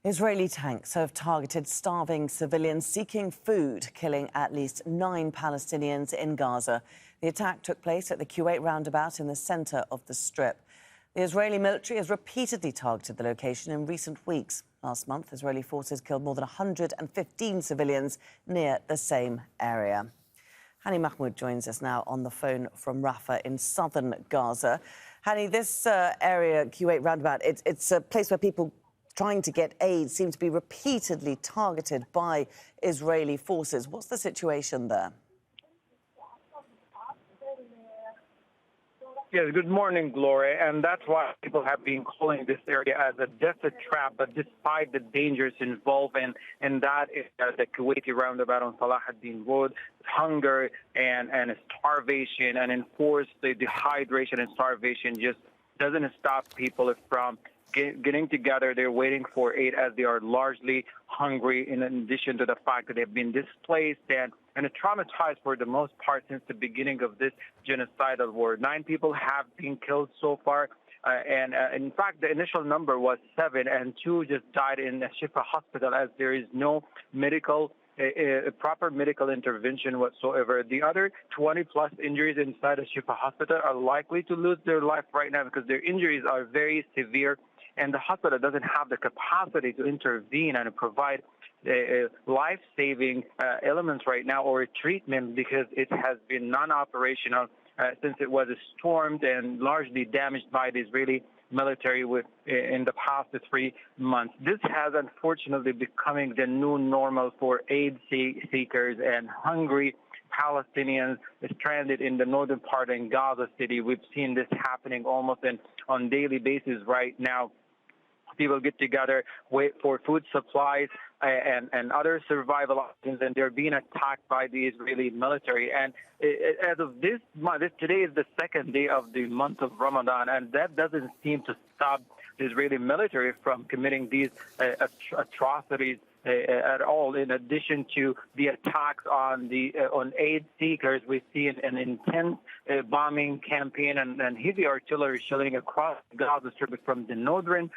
Israeli tanks have targeted starving civilians seeking food, killing at least 9 Palestinians in Gaza. The attack took place at the Kuwait roundabout in the centre of the Strip. The Israeli military has repeatedly targeted the location in recent weeks. Last month, Israeli forces killed more than 115 civilians near the same area. Hani Mahmoud joins us now on the phone from Rafah in southern Gaza. Hani, this area, Kuwait roundabout, it's a place where people trying to get aid seem to be repeatedly targeted by Israeli forces. What's the situation there? Yes, good morning, Gloria. And that's why people have been calling this area as a desert trap. But despite the dangers involved in that is the Kuwaiti roundabout on Salah ad-Din Road, hunger and starvation and enforced dehydration and starvation just doesn't stop people from getting together. They're waiting for aid as they are largely hungry, in addition to the fact that they've been displaced and traumatized for the most part since the beginning of this genocidal war. 9 people have been killed so far. In fact, the initial number was 7, and 2 just died in the Shifa hospital as there is no proper medical intervention whatsoever. The other 20-plus injuries inside the Shifa hospital are likely to lose their life right now because their injuries are very severe, and the hospital doesn't have the capacity to intervene and provide life-saving elements right now or treatment because it has been non-operational since it was stormed and largely damaged by the Israeli military in the past 3 months. This has unfortunately becoming the new normal for aid seekers and hungry Palestinians stranded in the northern part in Gaza City. We've seen this happening almost on daily basis right now. People get together, wait for food supplies and other survival options, and they're being attacked by the Israeli military. And as of this month, today is the 2nd day of the month of Ramadan, and that doesn't seem to stop the Israeli military from committing these atrocities at all. In addition to the attacks on aid seekers, we see an intense bombing campaign and heavy artillery shelling across Gaza Strip from the northern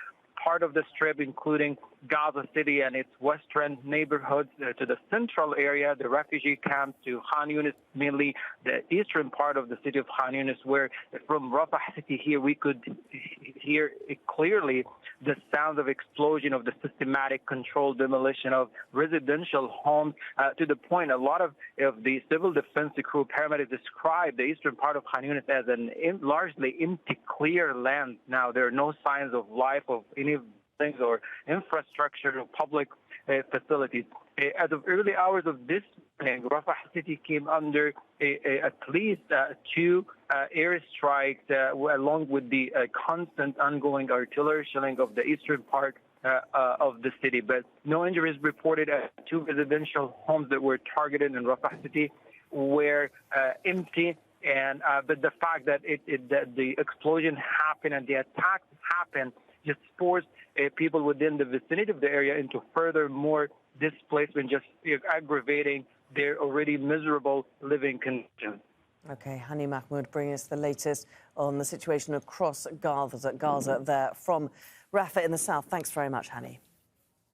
part of the Strip, including Gaza City and its western neighborhoods, to the central area, the refugee camps, to Hani, mainly the eastern part of the city of Hani, where from Rafah city here we could hear clearly the sounds of explosion of the systematic controlled demolition of residential homes, to the point a lot of the civil defense crew paramedics describe the eastern part of Hani as largely empty, clear land. Now there are no signs of life of any things or infrastructure or public facilities. As of early hours of this morning, Rafah city came under at least 2 airstrikes, along with the constant ongoing artillery shelling of the eastern part of the city. But no injuries reported at 2 residential homes that were targeted in Rafah city were empty. But the fact that that the explosion happened and the attacks happened just forced people within the vicinity of the area into further more displacement, just aggravating their already miserable living conditions. Okay, Hani Mahmoud bringing us the latest on the situation across Gaza there from Rafah in the south. Thanks very much, Hani.